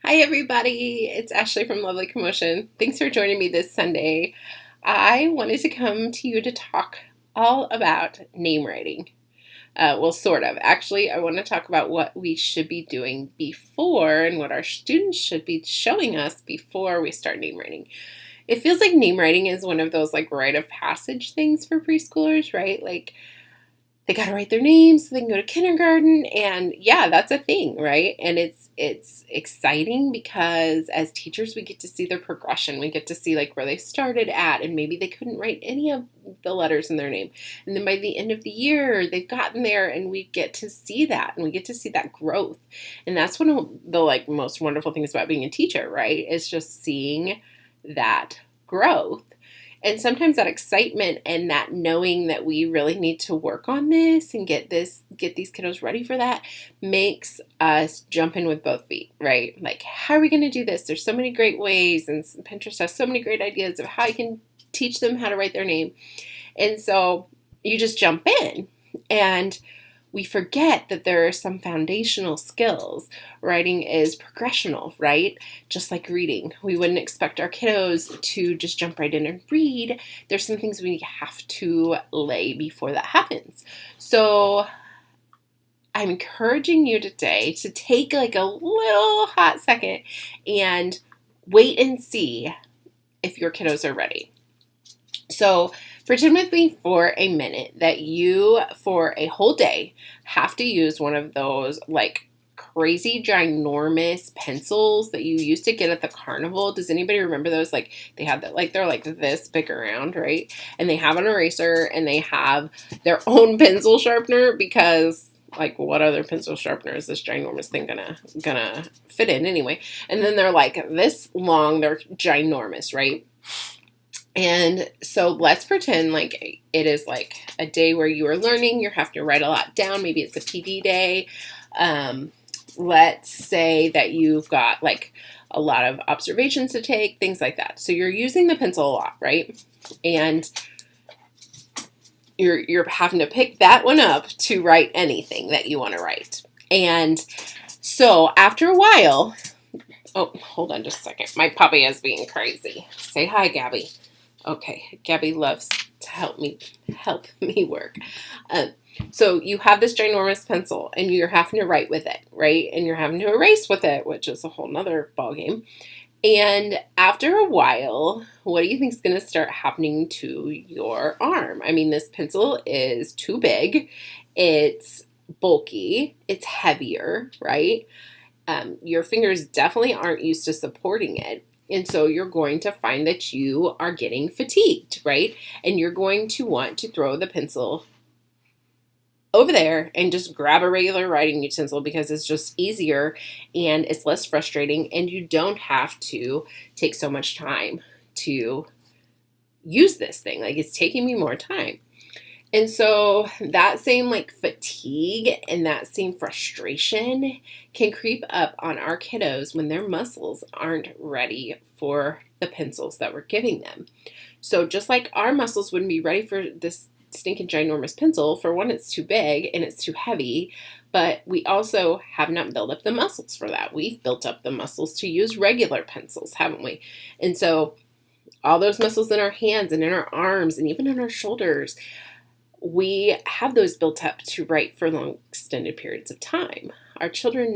Hi, everybody. It's Ashley from Lovely Commotion. Thanks for joining me this Sunday. I wanted to come to you to talk all about name writing. Well, sort of. Actually, I want to talk about what we should be doing before and what our students should be showing us before we start name writing. It feels like name writing is one of those like rite of passage things for preschoolers, right? Like they got to write their names so they can go to kindergarten, and yeah, that's a thing, right? And it's exciting because as teachers we get to see their progression. We get to see like where they started at, and maybe they couldn't write any of the letters in their name, and then by the end of the year they've gotten there, and we get to see that, and we get to see that growth. And that's one of the like most wonderful things about being a teacher, right? Is just seeing that growth. And sometimes that excitement and that knowing that we really need to work on this and get these kiddos ready for that makes us jump in with both feet, right? Like, how are we going to do this? There's so many great ways, and Pinterest has so many great ideas of how you can teach them how to write their name. And so you just jump in, and we forget that there are some foundational skills. Writing is progressional, right? Just like reading. We wouldn't expect our kiddos to just jump right in and read. There's some things we have to lay before that happens. So I'm encouraging you today to take like a little hot second and wait and see if your kiddos are ready. So pretend with me for a minute that you, for a whole day, have to use one of those like crazy ginormous pencils that you used to get at the carnival. Does anybody remember those? Like they have that, like they're like this big around, right? And they have an eraser and they have their own pencil sharpener, because like what other pencil sharpener is this ginormous thing gonna fit in anyway? And then they're like this long, they're ginormous, right? And so let's pretend like it is like a day where you are learning. You're having to write a lot down. Maybe it's a PD day. Let's say that you've got like a lot of observations to take, things like that. So you're using the pencil a lot, right? And you're having to pick that one up to write anything that you want to write. And so after a while, oh, hold on just a second. My puppy is being crazy. Say hi, Gabby. Okay, Gabby loves to help me work. So you have this ginormous pencil, and you're having to write with it, right? And you're having to erase with it, which is a whole nother ballgame. And after a while, what do you think is going to start happening to your arm? I mean, this pencil is too big. It's bulky. It's heavier, right? Your fingers definitely aren't used to supporting it. And so you're going to find that you are getting fatigued, right? And you're going to want to throw the pencil over there and just grab a regular writing utensil, because it's just easier and it's less frustrating, and you don't have to take so much time to use this thing. Like, it's taking me more time. And so that same like fatigue and that same frustration can creep up on our kiddos when their muscles aren't ready for the pencils that we're giving them. So just like our muscles wouldn't be ready for this stinking ginormous pencil, for one, it's too big and it's too heavy, but we also have not built up the muscles for that. We've built up the muscles to use regular pencils, haven't we? And so all those muscles in our hands and in our arms and even in our shoulders, we have those built up to write for long extended periods of time. Our children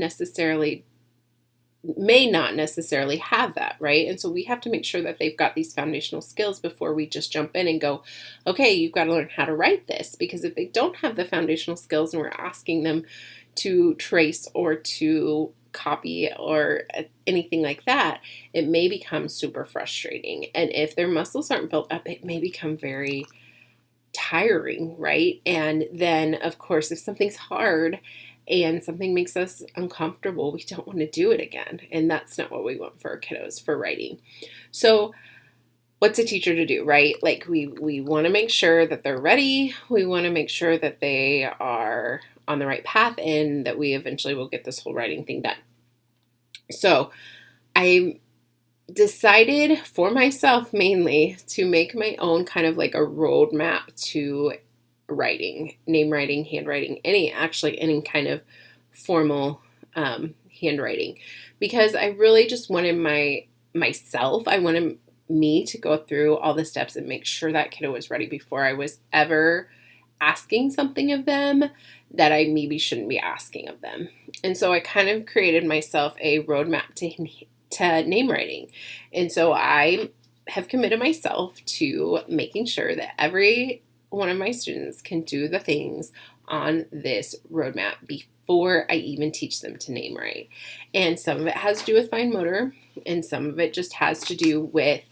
may not necessarily have that, right? And so we have to make sure that they've got these foundational skills before we just jump in and go, okay, you've got to learn how to write this. Because if they don't have the foundational skills and we're asking them to trace or to copy or anything like that, it may become super frustrating. And if their muscles aren't built up, it may become very tiring, right? And then, of course, if something's hard and something makes us uncomfortable, we don't want to do it again. And that's not what we want for our kiddos for writing. So what's a teacher to do, right? Like we want to make sure that they're ready. We want to make sure that they are on the right path and that we eventually will get this whole writing thing done. So I decided for myself mainly to make my own kind of like a roadmap to writing, name writing, handwriting, any kind of formal handwriting, because I really just wanted I wanted me to go through all the steps and make sure that kiddo was ready before I was ever asking something of them that I maybe shouldn't be asking of them. And so I kind of created myself a roadmap to name writing. And so I have committed myself to making sure that every one of my students can do the things on this roadmap before I even teach them to name write. And some of it has to do with fine motor, and some of it just has to do with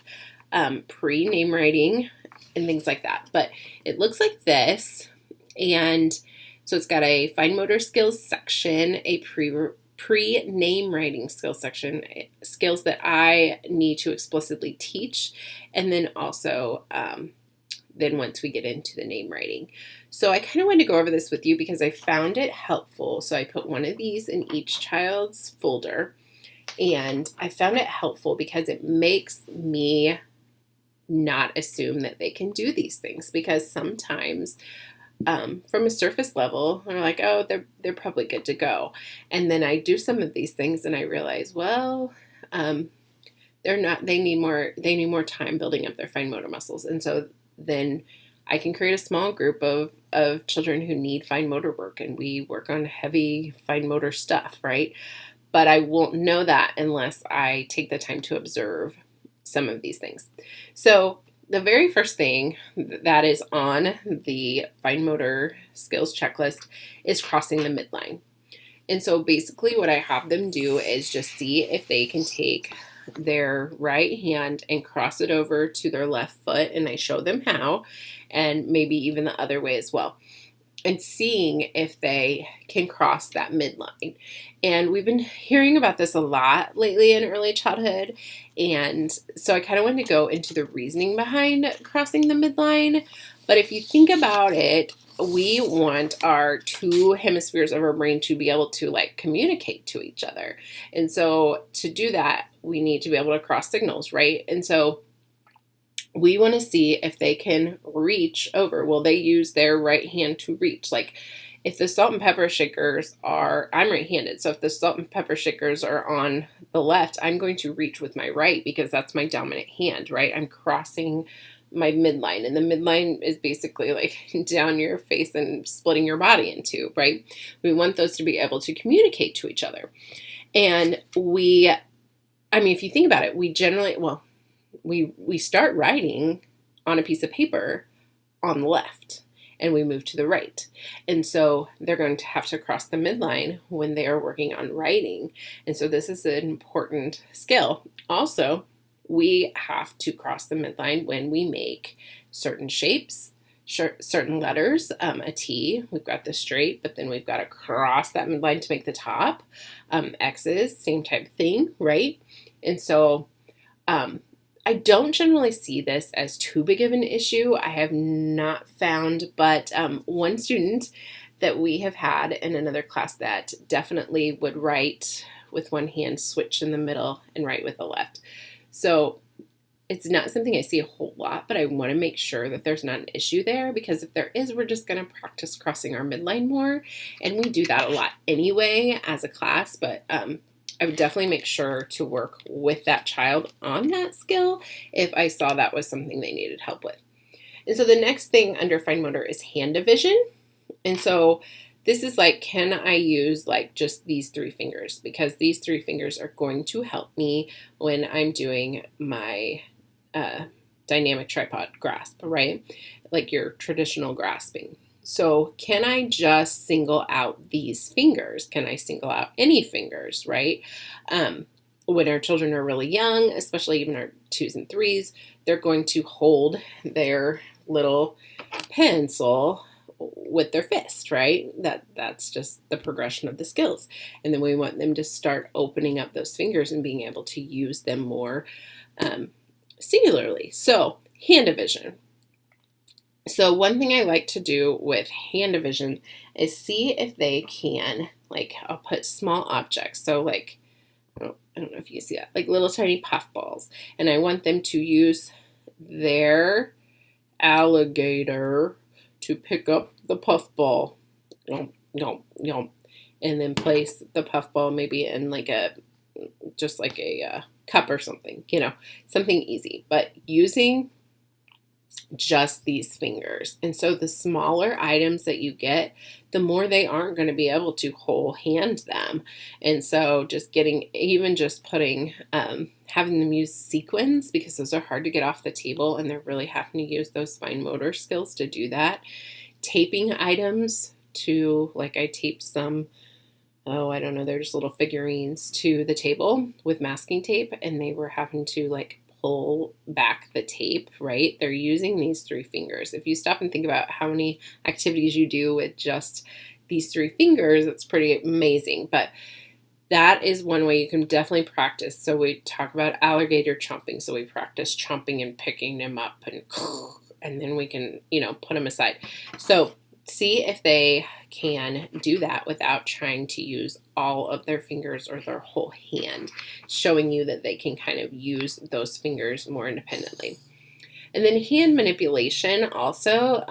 pre-name writing and things like that. But it looks like this, and so it's got a fine motor skills section, a pre-name writing skills section, skills that I need to explicitly teach, and then also then once we get into the name writing. So I kind of wanted to go over this with you because I found it helpful. So I put one of these in each child's folder, and I found it helpful because it makes me not assume that they can do these things, because sometimes from a surface level, we're like, oh, they're probably good to go. And then I do some of these things and I realize, well, they're not, they need more time building up their fine motor muscles. And so then I can create a small group of children who need fine motor work, and we work on heavy fine motor stuff, right? But I won't know that unless I take the time to observe some of these things. So the very first thing that is on the fine motor skills checklist is crossing the midline. And so basically what I have them do is just see if they can take their right hand and cross it over to their left foot, and I show them how, and maybe even the other way as well, and seeing if they can cross that midline. And we've been hearing about this a lot lately in early childhood, and so I kind of wanted to go into the reasoning behind crossing the midline. But if you think about it, we want our two hemispheres of our brain to be able to communicate to each other. And so to do that, we need to be able to cross signals, right? And so we want to see if they can reach over. Will they use their right hand to reach? Like if the salt and pepper shakers I'm right-handed. So if the salt and pepper shakers are on the left, I'm going to reach with my right because that's my dominant hand, right? I'm crossing my midline, and the midline is basically like down your face and splitting your body in two, right? We want those to be able to communicate to each other. And if you think about it, we generally, we start writing on a piece of paper on the left and we move to the right. And so they're going to have to cross the midline when they are working on writing. And so this is an important skill. Also, we have to cross the midline when we make certain shapes, certain letters. A T, we've got the straight, but then we've got to cross that midline to make the top. X's, same type of thing, right? And so I don't generally see this as too big of an issue. I have not found, but one student that we have had in another class that definitely would write with one hand, switch in the middle, and write with the left. So it's not something I see a whole lot, but I want to make sure that there's not an issue there, because if there is, we're just going to practice crossing our midline more. And we do that a lot anyway as a class, but I would definitely make sure to work with that child on that skill if I saw that was something they needed help with. And so the next thing under fine motor is hand division. And so this is can I use just these three fingers? Because these three fingers are going to help me when I'm doing my dynamic tripod grasp, right? Like your traditional grasping. So can I just single out these fingers? Can I single out any fingers, right? When our children are really young, especially even our 2s and 3s, they're going to hold their little pencil with their fist, right? That's just the progression of the skills. And then we want them to start opening up those fingers and being able to use them more singularly. So hand division. So one thing I like to do with hand division is see if they can, I'll put small objects. So I don't know if you see that, little tiny puffballs. And I want them to use their alligator to pick up the puffball. Yum, yum, yum. and then place the puffball maybe in like just like a cup or something, something easy, but using just these fingers. And so the smaller items that you get, the more they aren't going to be able to whole hand them. And so just putting, having them use sequins, because those are hard to get off the table and they're really having to use those fine motor skills to do that. Taping items to, like I taped some, I don't know, they're just little figurines to the table with masking tape, and they were having to like pull back the tape, right? They're using these 3 fingers. If you stop and think about how many activities you do with just these 3 fingers, it's pretty amazing. But that is one way you can definitely practice. So we talk about alligator chomping. So we practice chomping and picking them up, and then we can, put them aside. So see if they can do that without trying to use all of their fingers or their whole hand, showing you that they can kind of use those fingers more independently. And then hand manipulation also,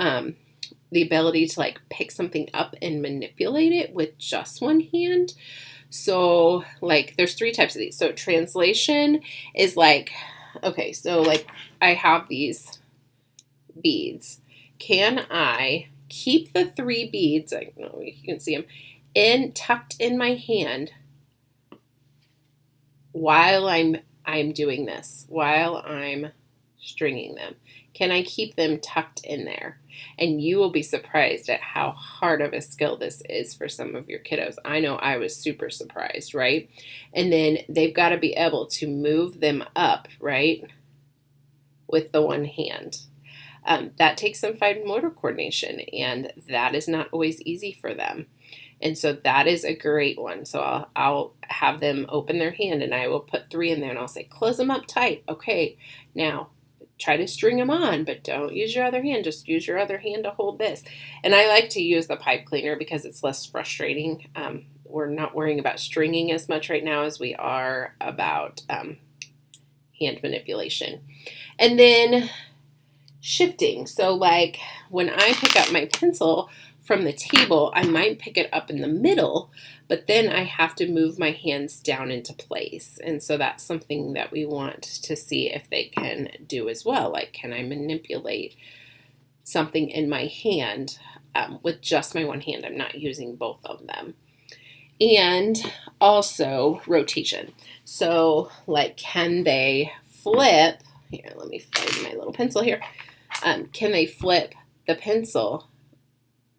the ability to like pick something up and manipulate it with just one hand. So like there's 3 types of these. So translation is like, okay, so like I have these beads. Can I keep the 3 beads, I don't know if you can see them, tucked in my hand while I'm doing this, while I'm stringing them? Can I keep them tucked in there? And you will be surprised at how hard of a skill this is for some of your kiddos. I know I was super surprised, right? And then they've got to be able to move them up, right, with the one hand. That takes some fine motor coordination, and that is not always easy for them. And so that is a great one. So I'll have them open their hand, and I will put 3 in there, and I'll say, close them up tight. Okay, now try to string them on, but don't use your other hand. Just use your other hand to hold this. And I like to use the pipe cleaner because it's less frustrating. We're not worrying about stringing as much right now as we are about hand manipulation. And then shifting. So like when I pick up my pencil from the table, I might pick it up in the middle, but then I have to move my hands down into place. And so that's something that we want to see if they can do as well. Like, can I manipulate something in my hand with just my one hand? I'm not using both of them. And also rotation. So like, can they flip? Here, let me find my little pencil here. Can they flip the pencil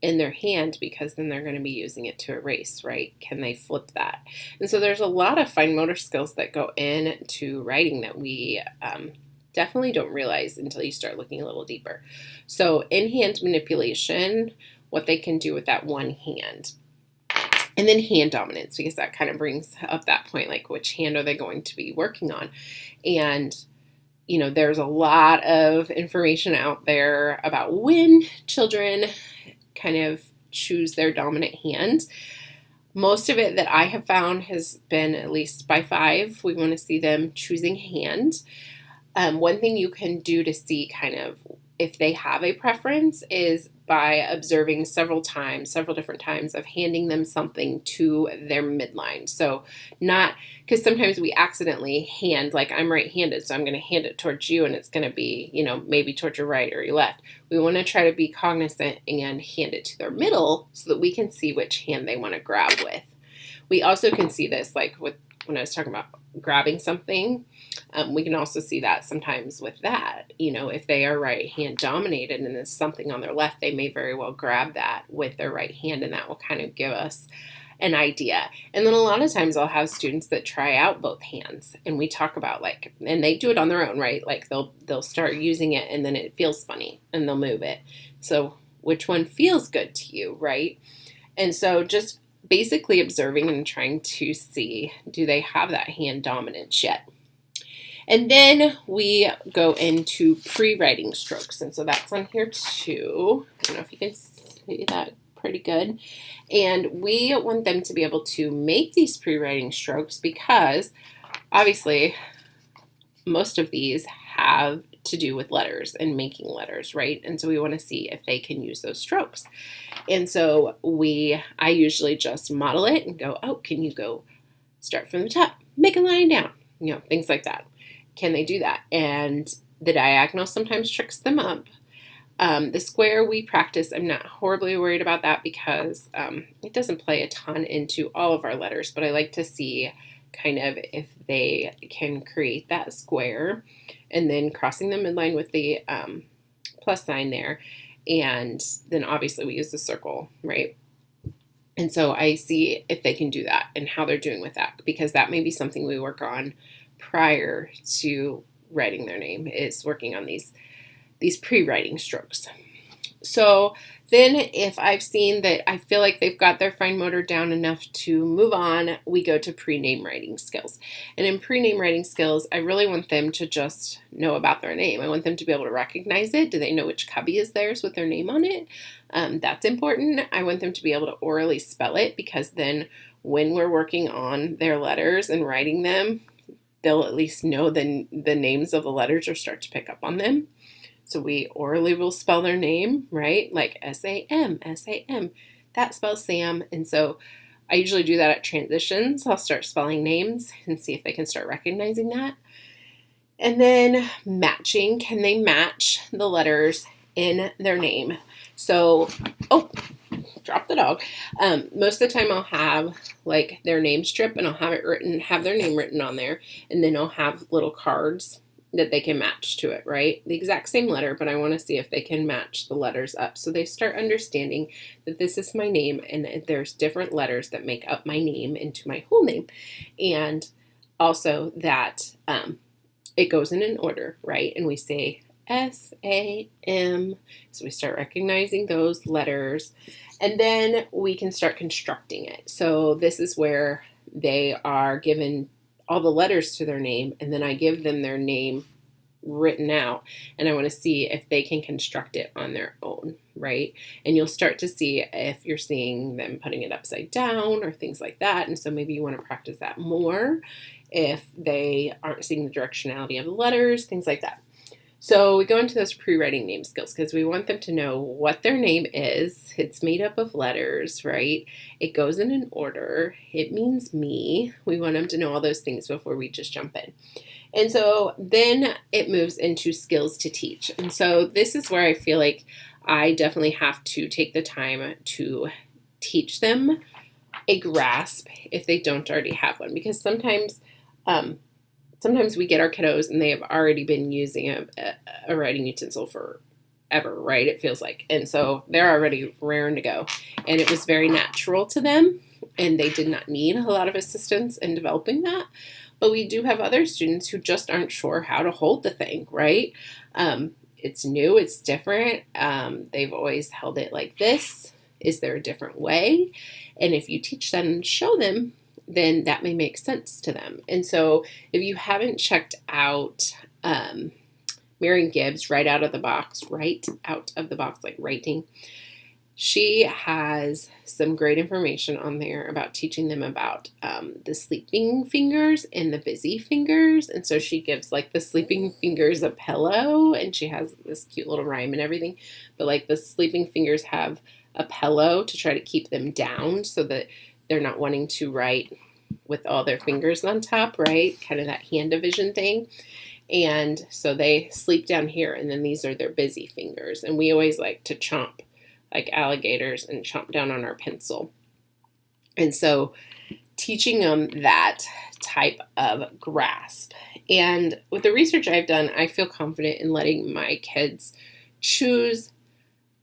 in their hand, because then they're going to be using it to erase, right? Can they flip that? And so there's a lot of fine motor skills that go into writing that we definitely don't realize until you start looking a little deeper. So in hand manipulation, what they can do with that one hand. And then hand dominance, because that kind of brings up that point, like which hand are they going to be working on? And there's a lot of information out there about when children kind of choose their dominant hand. Most of it that I have found has been at least by 5. We want to see them choosing hand. One thing you can do to see kind of if they have a preference is by observing several different times of handing them something to their midline. So not, because sometimes we accidentally hand, like I'm right-handed, so I'm going to hand it towards you, and it's going to be, maybe towards your right or your left. We want to try to be cognizant and hand it to their middle so that we can see which hand they want to grab with. We also can see this like when I was talking about grabbing something. We can also see that sometimes with that, if they are right hand dominated and there's something on their left, they may very well grab that with their right hand, and that will kind of give us an idea. And then a lot of times I'll have students that try out both hands, and we talk about and they do it on their own, right? Like they'll start using it, and then it feels funny and they'll move it. So which one feels good to you, right? And so just basically observing and trying to see, do they have that hand dominance yet? And then we go into pre-writing strokes. And so that's on here too. I don't know if you can see that pretty good. And we want them to be able to make these pre-writing strokes because obviously most of these have to do with letters and making letters, right? And so we want to see if they can use those strokes. And so I usually just model it and go, oh, can you go start from the top, make a line down, things like that. Can they do that? And the diagonal sometimes tricks them up. The square we practice, I'm not horribly worried about that because it doesn't play a ton into all of our letters, but I like to see kind of if they can create that square and then crossing the midline with the plus sign there. And then obviously we use the circle, right? And so I see if they can do that and how they're doing with that, because that may be something we work on prior to writing their name, is working on these pre-writing strokes. So then if I've seen that I feel like they've got their fine motor down enough to move on, we go to pre-name writing skills. And in pre-name writing skills, I really want them to just know about their name. I want them to be able to recognize it. Do they know which cubby is theirs with their name on it? That's important. I want them to be able to orally spell it, because then when we're working on their letters and writing them, they'll at least know the names of the letters or start to pick up on them. So we orally will spell their name, right? Like S-A-M, S-A-M. That spells Sam. And so I usually do that at transitions. I'll start spelling names and see if they can start recognizing that. And then matching. Can they match the letters in their name? So, drop the dog. Most of the time I'll have like their name strip and I'll have their name written on there. And then I'll have little cards that they can match to it, right? The exact same letter, but I want to see if they can match the letters up. So they start understanding that this is my name and that there's different letters that make up my name into my whole name. And also that it goes in an order, right? And we say S-A-M. So we start recognizing those letters. And then we can start constructing it. So this is where they are given all the letters to their name, and then I give them their name written out, and I want to see if they can construct it on their own, right? And you'll start to see if you're seeing them putting it upside down or things like that, and so maybe you want to practice that more if they aren't seeing the directionality of the letters, things like that. So we go into those pre-writing name skills because we want them to know what their name is. It's made up of letters, right? It goes in an order. It means me. We want them to know all those things before we just jump in. And so then it moves into skills to teach. And so this is where I feel like I definitely have to take the time to teach them a grasp if they don't already have one, because sometimes we get our kiddos and they have already been using a writing utensil forever, right? It feels like. And so they're already raring to go. And it was very natural to them, and they did not need a lot of assistance in developing that. But we do have other students who just aren't sure how to hold the thing, right? It's new, it's different. They've always held it like this. Is there a different way? And if you teach them and show them, then that may make sense to them. And so if you haven't checked out Marian Gibbs, right out of the box, like writing, she has some great information on there about teaching them about the sleeping fingers and the busy fingers. And so she gives like the sleeping fingers a pillow, and she has this cute little rhyme and everything. But like the sleeping fingers have a pillow to try to keep them down so that they're not wanting to write with all their fingers on top, right? Kind of that hand division thing. And so they sleep down here, and then these are their busy fingers. And we always like to chomp like alligators and chomp down on our pencil. And so teaching them that type of grasp. And with the research I've done, I feel confident in letting my kids choose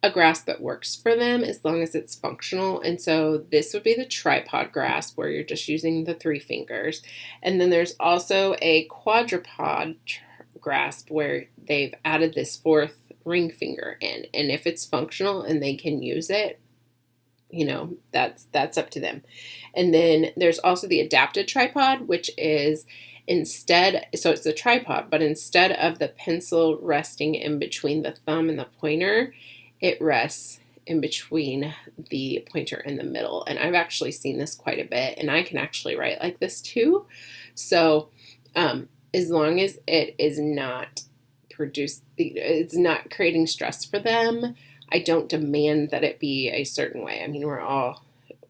a grasp that works for them as long as it's functional. And so this would be the tripod grasp, where you're just using the 3 fingers. And then there's also a quadrupod grasp where they've added this 4th ring finger in. And if it's functional and they can use it, that's up to them. And then there's also the adapted tripod, which is it's a tripod, but instead of the pencil resting in between the thumb and the pointer, it rests in between the pointer and the middle. And I've actually seen this quite a bit, and I can actually write like this too. So as long as it is not it's not creating stress for them. I don't demand that it be a certain way. I mean, we're all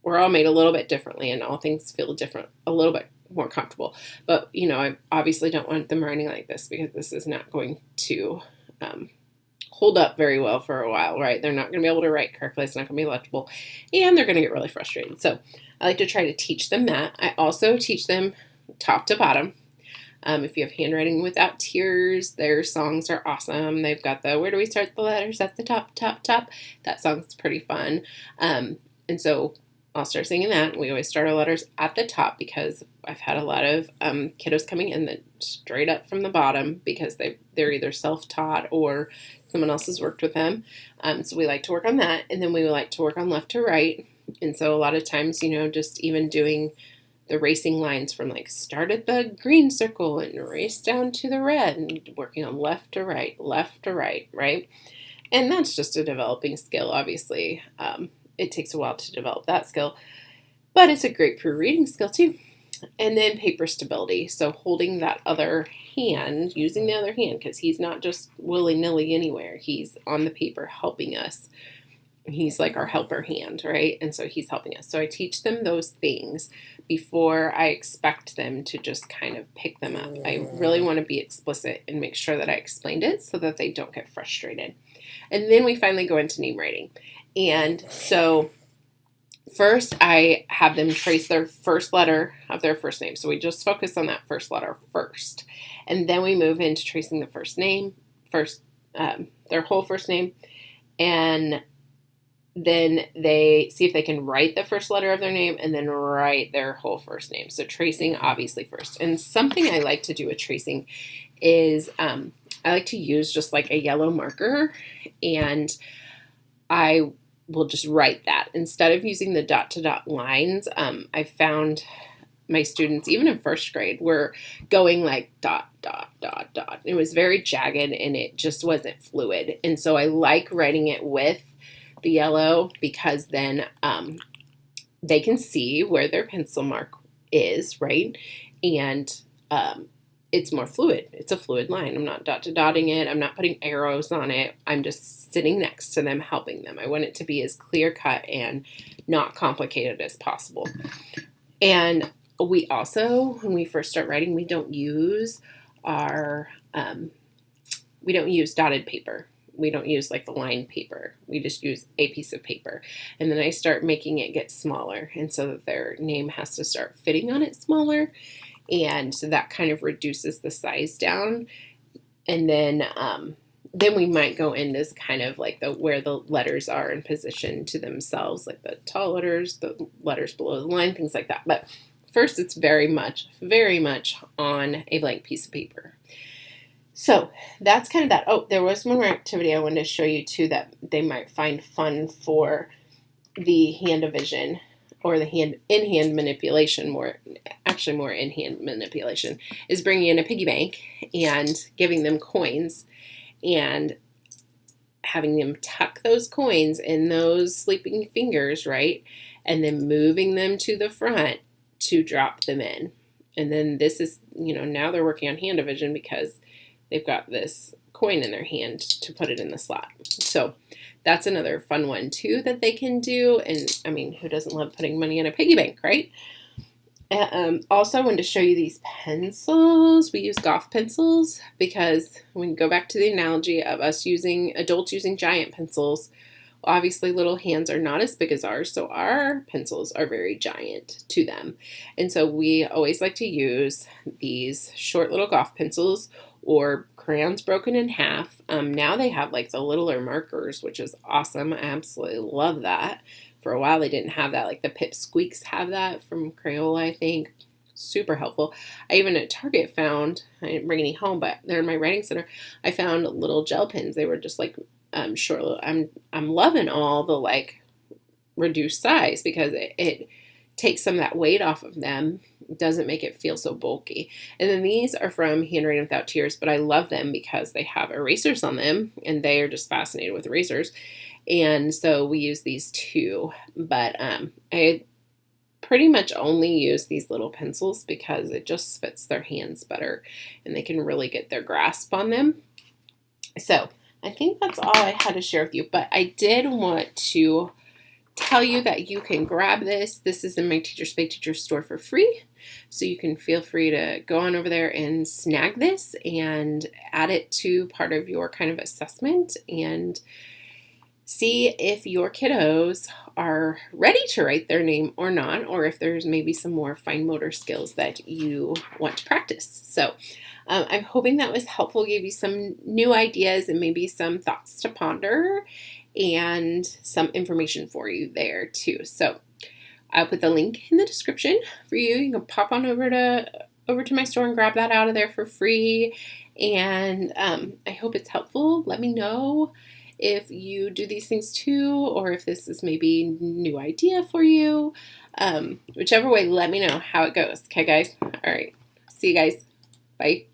made a little bit differently, and all things feel different, a little bit more comfortable. But, I obviously don't want them writing like this, because this is not going to hold up very well for a while, right? They're not going to be able to write correctly. It's not going to be legible, and they're going to get really frustrated. So I like to try to teach them that. I also teach them top to bottom. If you have Handwriting Without Tears, their songs are awesome. They've got the Where Do We Start the Letters at the top, top, top. That song's pretty fun. And so I'll start singing that. We always start our letters at the top, because I've had a lot of kiddos coming in that straight up from the bottom, because they're either self-taught or someone else has worked with them. So we like to work on that. And then we like to work on left to right. And so a lot of times, just even doing the racing lines from like start at the green circle and race down to the red, and working on left to right, right? And that's just a developing skill, obviously. It takes a while to develop that skill, but it's a great proofreading skill too. And then paper stability. So holding that other hand, using the other hand, because he's not just willy-nilly anywhere. He's on the paper helping us. He's like our helper hand, right? And so he's helping us. So I teach them those things before I expect them to just kind of pick them up. I really want to be explicit and make sure that I explained it so that they don't get frustrated. And then we finally go into name writing. And so first I have them trace their first letter of their first name. So we just focus on that first letter first. And then we move into tracing the their whole first name. And then they see if they can write the first letter of their name and then write their whole first name. So tracing, obviously, first. And something I like to do with tracing is I like to use just like a yellow marker, and I will just write that. Instead of using the dot-to-dot lines, I found my students, even in first grade, were going like dot, dot, dot, dot. It was very jagged, and it just wasn't fluid. And so I like writing it with the yellow, because then they can see where their pencil mark is, right? And it's more fluid. It's a fluid line. I'm not dot-to-dotting it. I'm not putting arrows on it. I'm just sitting next to them, helping them. I want it to be as clear-cut and not complicated as possible. And we also, when we first start writing, we don't use dotted paper. We don't use like the lined paper. We just use a piece of paper. And then I start making it get smaller, and so that their name has to start fitting on it smaller. And so that kind of reduces the size down. And then we might go into kind of like where the letters are in position to themselves, like the tall letters, the letters below the line, things like that. But first, it's very much on a blank piece of paper. So that's kind of that. Oh, there was one more activity I wanted to show you too that they might find fun for the hand division, or the in-hand manipulation, more in-hand manipulation, is bringing in a piggy bank and giving them coins and having them tuck those coins in those sleeping fingers, right? And then moving them to the front to drop them in. And then this is, now they're working on hand division because they've got this coin in their hand to put it in the slot. So that's another fun one too that they can do. And I mean, who doesn't love putting money in a piggy bank, right? Also, I wanted to show you these pencils. We use golf pencils because when you go back to the analogy of adults using giant pencils, obviously little hands are not as big as ours, so our pencils are very giant to them. And so we always like to use these short little golf pencils or crayons broken in half. Now they have like the littler markers, which is awesome. I absolutely love that. For a while they didn't have that. Like the Pip Squeaks have that from Crayola, I think. Super helpful. I even at Target found, I didn't bring any home, but they're in my writing center, I found little gel pens. They were just like short little, I'm loving all the like reduced size because it takes some of that weight off of them. It doesn't make it feel so bulky. And then these are from Handwriting Without Tears, but I love them because they have erasers on them, and they are just fascinated with erasers. And so we use these too, but I pretty much only use these little pencils because it just fits their hands better and they can really get their grasp on them. So I think that's all I had to share with you, but I did want to tell you that you can grab this. This is in my Teachers Pay Teachers store for free. So you can feel free to go on over there and snag this and add it to part of your kind of assessment and see if your kiddos are ready to write their name or not, or if there's maybe some more fine motor skills that you want to practice. So I'm hoping that was helpful, gave you some new ideas and maybe some thoughts to ponder and some information for you there too. So I'll put the link in the description for you. You can pop on over to my store and grab that out of there for free. And I hope it's helpful. Let me know if you do these things too, or if this is maybe a new idea for you. Whichever way, let me know how it goes. Okay, guys? All right. See you guys. Bye.